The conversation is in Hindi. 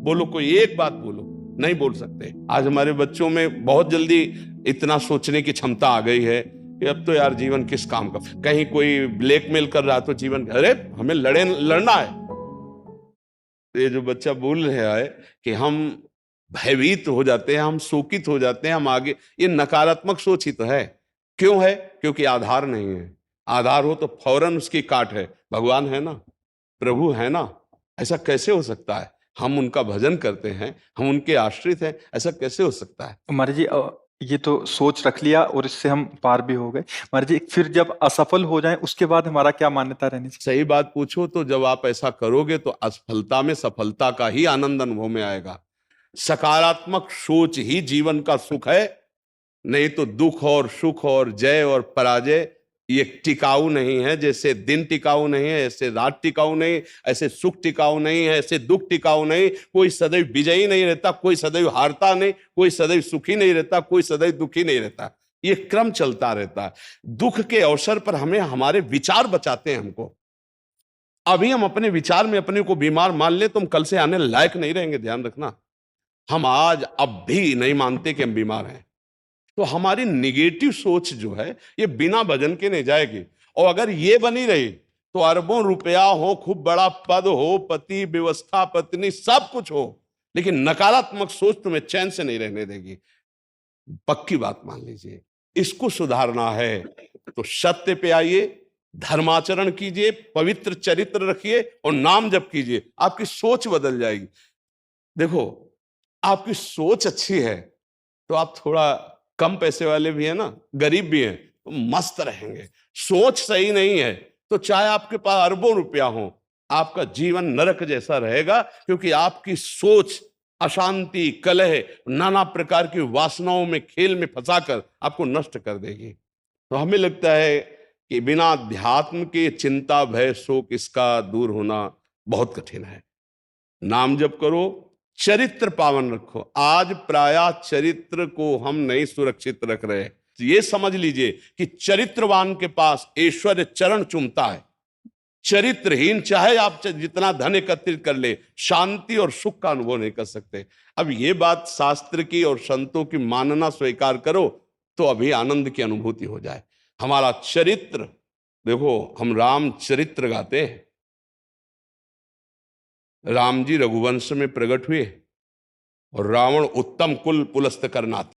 बोलो, कोई एक बात बोलो, नहीं बोल सकते। आज हमारे बच्चों में बहुत जल्दी इतना सोचने की क्षमता आ गई है कि अब तो यार जीवन किस काम का। कहीं कोई ब्लैकमेल कर रहा तो जीवन, अरे हमें लड़ना है। ये जो बच्चा बोल रहा है कि हम भयभीत हो जाते हैं, हम शोकित हो जाते हैं, हम आगे, ये नकारात्मक सोच ही तो है। क्यों है? क्योंकि आधार नहीं है। आधार हो तो फौरन उसकी काट है। भगवान है ना, प्रभु है ना, ऐसा कैसे हो सकता है? हम उनका भजन करते हैं, हम उनके आश्रित हैं, ऐसा कैसे हो सकता है? महाराज जी, ये तो सोच रख लिया और इससे हम पार भी हो गए। महाराज जी, फिर जब असफल हो जाएं उसके बाद हमारा क्या मान्यता रहनी चाहिए? सही बात पूछो तो जब आप ऐसा करोगे तो असफलता में सफलता का ही आनंद अनुभव में आएगा। सकारात्मक सोच ही जीवन का सुख है। नहीं तो दुख और सुख और जय और पराजय ये टिकाऊ नहीं है। जैसे दिन टिकाऊ नहीं है, ऐसे रात टिकाऊ नहीं, ऐसे सुख टिकाऊ नहीं है, ऐसे दुख टिकाऊ नहीं। कोई सदैव विजयी नहीं रहता, कोई सदैव हारता नहीं, कोई सदैव सुखी नहीं रहता, कोई सदैव दुखी नहीं रहता। ये क्रम चलता रहता है। दुख के अवसर पर हमें हमारे विचार बचाते हैं हमको। अभी हम अपने विचार में अपने को बीमार मान ले तो हम कल से आने लायक नहीं रहेंगे, ध्यान रखना। हम आज अब भी नहीं मानते कि हम बीमार हैं, तो हमारी निगेटिव सोच जो है ये बिना भजन के नहीं जाएगी। और अगर ये बनी रही तो अरबों रुपया हो, खूब बड़ा पद हो, पति व्यवस्था पत्नी सब कुछ हो, लेकिन नकारात्मक सोच तुम्हें चैन से नहीं रहने देगी। पक्की बात मान लीजिए। इसको सुधारना है तो सत्य पे आइए, धर्माचरण कीजिए, पवित्र चरित्र रखिए और नाम जप कीजिए। आपकी सोच बदल जाएगी। देखो, आपकी सोच अच्छी है तो आप थोड़ा कम पैसे वाले भी है ना, गरीब भी हैं, तो मस्त रहेंगे। सोच सही नहीं है तो चाहे आपके पास अरबों रुपया हो, आपका जीवन नरक जैसा रहेगा, क्योंकि आपकी सोच अशांति, कलह, नाना प्रकार की वासनाओं में, खेल में फंसाकर आपको नष्ट कर देगी। तो हमें लगता है कि बिना अध्यात्म के चिंता, भय, शोक इसका दूर होना बहुत कठिन है। नाम जप करो, चरित्र पावन रखो। आज प्रायः चरित्र को हम नहीं सुरक्षित रख रहे। ये समझ लीजिए कि चरित्रवान के पास ऐश्वर्य चरण चूमता है। चरित्रहीन चाहे आप जितना धन एकत्रित कर ले, शांति और सुख का अनुभव नहीं कर सकते। अब ये बात शास्त्र की और संतों की मानना स्वीकार करो तो अभी आनंद की अनुभूति हो जाए। हमारा चरित्र देखो, हम राम चरित्र गाते हैं। राम जी रघुवंश में प्रकट हुए और रावण उत्तम कुल पुलस्त करना